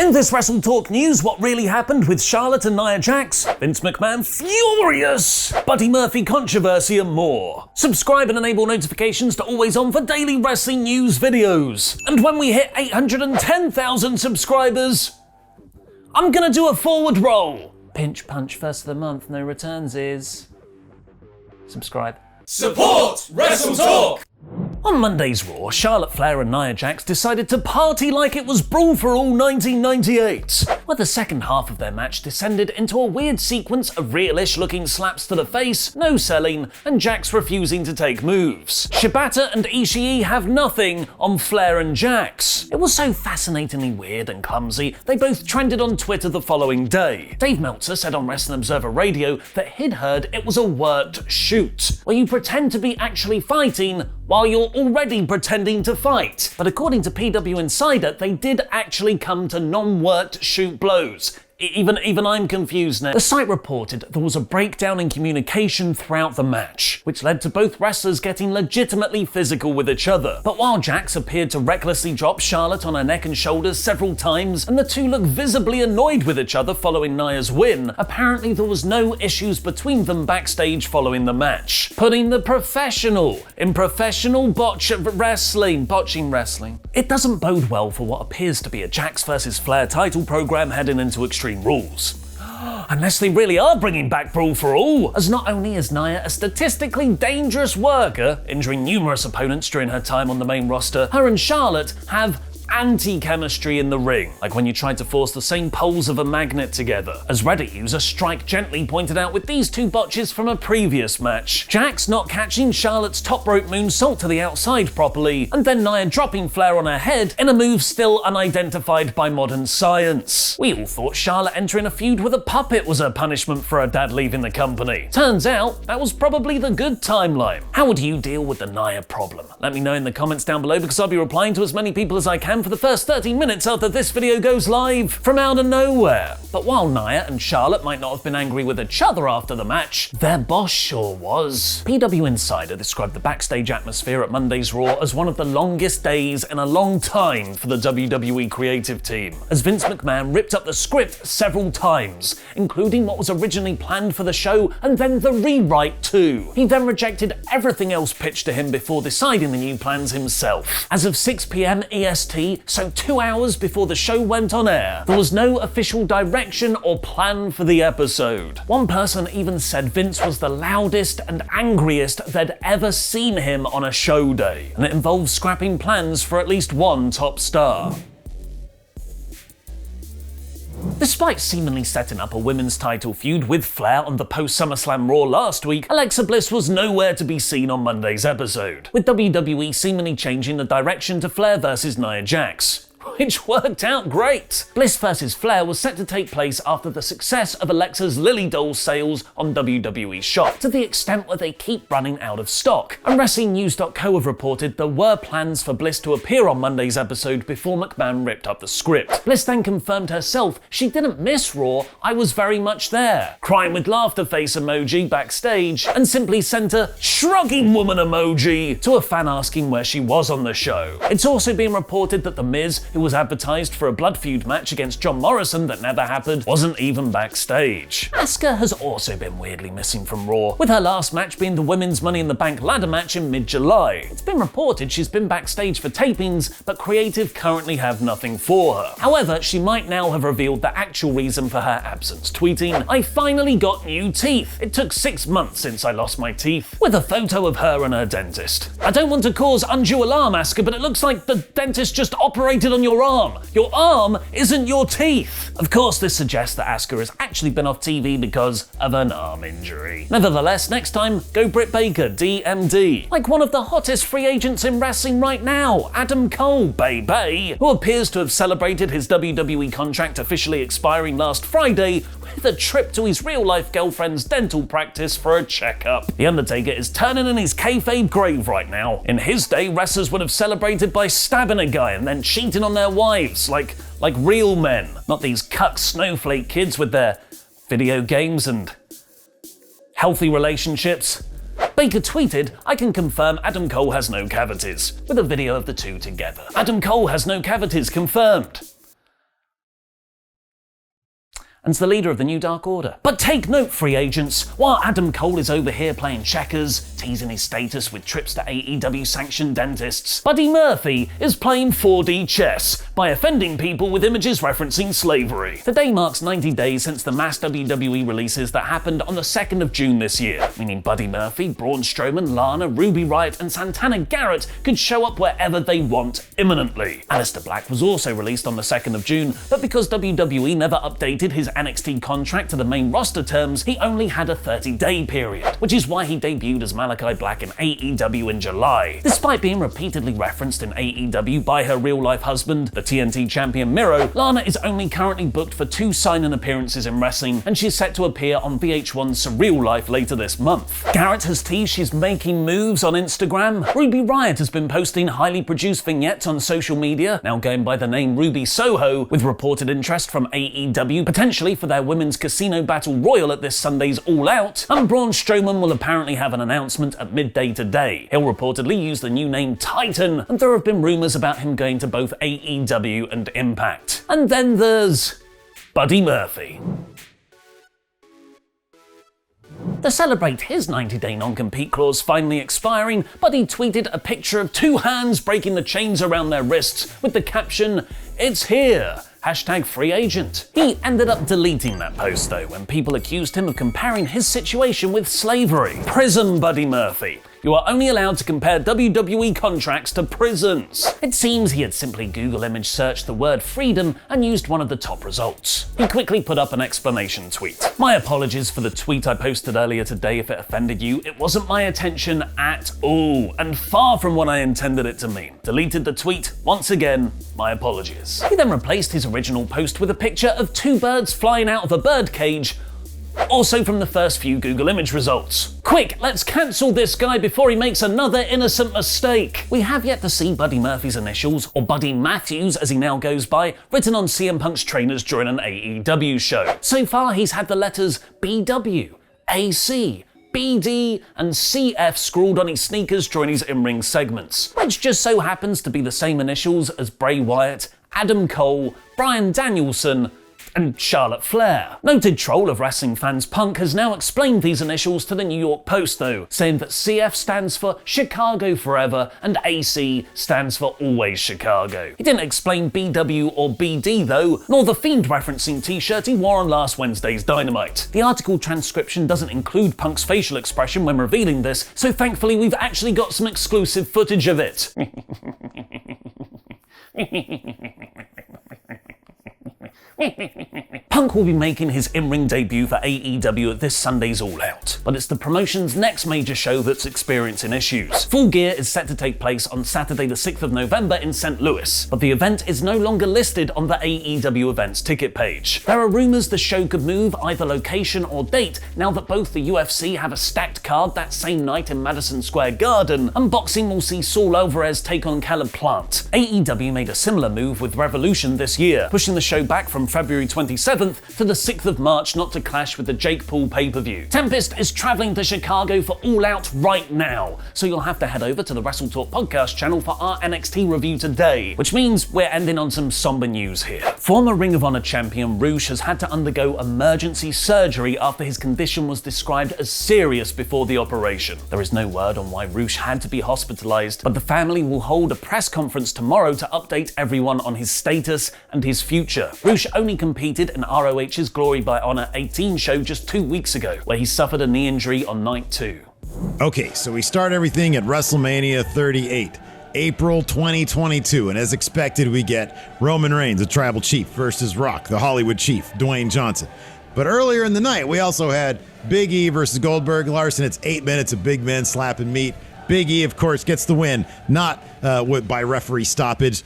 In this WrestleTalk news, what really happened with Charlotte and Nia Jax, Vince McMahon furious, Buddy Murphy controversy and more. Subscribe and enable notifications to always on for daily wrestling news videos. And when we hit 810,000 subscribers, I'm gonna do a forward roll. Pinch punch first of the month, no returns is... subscribe. Support WrestleTalk! On Monday's Raw, Charlotte Flair and Nia Jax decided to party like it was Brawl for All 1998, where the second half of their match descended into a weird sequence of realish looking slaps to the face, no selling, and Jax refusing to take moves. Shibata and Ishii have nothing on Flair and Jax. It was so fascinatingly weird and clumsy, they both trended on Twitter the following day. Dave Meltzer said on Wrestling Observer Radio that he'd heard it was a worked shoot, where you pretend to be actually fighting while you're already pretending to fight. But according to PW Insider, they did actually come to non-worked shoot blows. Even I'm confused now. The site reported there was a breakdown in communication throughout the match, which led to both wrestlers getting legitimately physical with each other. But while Jax appeared to recklessly drop Charlotte on her neck and shoulders several times, and the two looked visibly annoyed with each other following Nia's win, apparently there was no issues between them backstage following the match. Putting the professional in professional botching wrestling. It doesn't bode well for what appears to be a Jax vs Flair title program heading into Extreme Rules. Unless they really are bringing back Brawl for All, as not only is Nia a statistically dangerous worker, injuring numerous opponents during her time on the main roster, her and Charlotte have anti-chemistry in the ring, like when you tried to force the same poles of a magnet together. As Reddit user Strike Gently pointed out with these two botches from a previous match. Jax not catching Charlotte's top rope moonsault to the outside properly, and then Nia dropping Flair on her head in a move still unidentified by modern science. We all thought Charlotte entering a feud with a puppet was a punishment for her dad leaving the company. Turns out, that was probably the good timeline. How would you deal with the Nia problem? Let me know in the comments down below, because I'll be replying to as many people as I can for the first 30 minutes after this video goes live from out of nowhere. But while Nia and Charlotte might not have been angry with each other after the match, their boss sure was. PW Insider described the backstage atmosphere at Monday's Raw as one of the longest days in a long time for the WWE creative team, as Vince McMahon ripped up the script several times, including what was originally planned for the show and then the rewrite too. He then rejected everything else pitched to him before deciding the new plans himself. As of 6 PM EST, so 2 hours before the show went on air, there was no official direction or plan for the episode. One person even said Vince was the loudest and angriest they'd ever seen him on a show day, and it involved scrapping plans for at least one top star. Despite seemingly setting up a women's title feud with Flair on the post-SummerSlam Raw last week, Alexa Bliss was nowhere to be seen on Monday's episode, with WWE seemingly changing the direction to Flair vs Nia Jax, which worked out great. Bliss vs Flair was set to take place after the success of Alexa's Lily Doll sales on WWE Shop, to the extent where they keep running out of stock. And WrestlingNews.co have reported there were plans for Bliss to appear on Monday's episode before McMahon ripped up the script. Bliss then confirmed herself she didn't miss Raw, I was very much there, crying with laughter face emoji backstage, and simply sent a shrugging woman emoji to a fan asking where she was on the show. It's also been reported that The Miz, who was advertised for a blood feud match against John Morrison that never happened, wasn't even backstage. Asuka has also been weirdly missing from Raw, with her last match being the Women's Money in the Bank ladder match in mid-July. It's been reported she's been backstage for tapings, but creative currently have nothing for her. However, she might now have revealed the actual reason for her absence, tweeting, "I finally got new teeth. It took 6 months since I lost my teeth," with a photo of her and her dentist. I don't want to cause undue alarm, Asuka, but it looks like the dentist just operated on your arm. Your arm isn't your teeth. Of course, this suggests that Asuka has actually been off TV because of an arm injury. Nevertheless, next time, go Britt Baker, DMD. Like one of the hottest free agents in wrestling right now, Adam Cole, baby, who appears to have celebrated his WWE contract officially expiring last Friday with a trip to his real-life girlfriend's dental practice for a checkup. The Undertaker is turning in his kayfabe grave right now. In his day, wrestlers would have celebrated by stabbing a guy and then cheating on their wives, like real men, not these cuck snowflake kids with their video games and healthy relationships. Baker tweeted, "I can confirm Adam Cole has no cavities," with a video of the two together. Adam Cole has no cavities confirmed. and the leader of the New Dark Order. But take note, free agents, while Adam Cole is over here playing checkers, teasing his status with trips to AEW-sanctioned dentists, Buddy Murphy is playing 4D chess by offending people with images referencing slavery. Today marks 90 days since the mass WWE releases that happened on the 2nd of June this year, meaning Buddy Murphy, Braun Strowman, Lana, Ruby Riott, and Santana Garrett could show up wherever they want imminently. Aleister Black was also released on the 2nd of June, but because WWE never updated his NXT contract to the main roster terms, he only had a 30-day period, which is why he debuted as Malachi Black in AEW in July. Despite being repeatedly referenced in AEW by her real-life husband, the TNT champion Miro, Lana is only currently booked for 2 sign-in appearances in wrestling, and she's set to appear on VH1's Surreal Life later this month. Garrett has teased she's making moves on Instagram. Ruby Riott has been posting highly produced vignettes on social media, now going by the name Ruby Soho, with reported interest from AEW, potentially for their women's casino battle royal at this Sunday's All Out, and Braun Strowman will apparently have an announcement at midday today. He'll reportedly use the new name Titan, and there have been rumours about him going to both AEW and Impact. And then there's Buddy Murphy. To celebrate his 90-day non-compete clause finally expiring, Buddy tweeted a picture of 2 hands breaking the chains around their wrists with the caption, "It's here. #freeagent. He ended up deleting that post though when people accused him of comparing his situation with slavery. Prison, Buddy Murphy. You are only allowed to compare WWE contracts to prisons. It seems he had simply Google image searched the word freedom and used one of the top results. He quickly put up an explanation tweet. My apologies for the tweet I posted earlier today if it offended you. It wasn't my intention at all, and far from what I intended it to mean. Deleted the tweet. Once again, my apologies. He then replaced his original post with a picture of 2 birds flying out of a bird cage, also from the first few Google image results. Quick, let's cancel this guy before he makes another innocent mistake. We have yet to see Buddy Murphy's initials, or Buddy Matthews as he now goes by, written on CM Punk's trainers during an AEW show. So far he's had the letters BW, AC, BD and CF scrawled on his sneakers during his in-ring segments, which just so happens to be the same initials as Bray Wyatt, Adam Cole, Bryan Danielson, and Charlotte Flair. Noted troll of wrestling fans Punk has now explained these initials to the New York Post though, saying that CF stands for Chicago Forever and AC stands for Always Chicago. He didn't explain BW or BD though, nor the Fiend referencing t-shirt he wore on last Wednesday's Dynamite. The article transcription doesn't include Punk's facial expression when revealing this, so thankfully we've actually got some exclusive footage of it. Punk will be making his in-ring debut for AEW at this Sunday's All Out, but it's the promotion's next major show that's experiencing issues. Full Gear is set to take place on Saturday the 6th of November in St. Louis, but the event is no longer listed on the AEW events ticket page. There are rumours the show could move either location or date now that both the UFC have a stacked card that same night in Madison Square Garden, and boxing will see Saul Alvarez take on Caleb Plant. AEW made a similar move with Revolution this year, pushing the show back from February 27th to the 6th of March not to clash with the Jake Paul pay-per-view. Tempest is travelling to Chicago for All Out right now, so you'll have to head over to the WrestleTalk podcast channel for our NXT review today, which means we're ending on some somber news here. Former Ring of Honor champion Rush has had to undergo emergency surgery after his condition was described as serious before the operation. There is no word on why Rush had to be hospitalised, but the family will hold a press conference tomorrow to update everyone on his status and his future. Rush only competed in ROH's Glory by Honor 18 show just 2 weeks ago, where he suffered a knee injury on night 2. Okay, so we start everything at WrestleMania 38, April 2022, and as expected, we get Roman Reigns, the Tribal Chief, versus Rock, the Hollywood Chief, Dwayne Johnson. But earlier in the night, we also had Big E versus Goldberg Larson. It's 8 minutes of big men slapping meat. Big E, of course, gets the win, not by referee stoppage,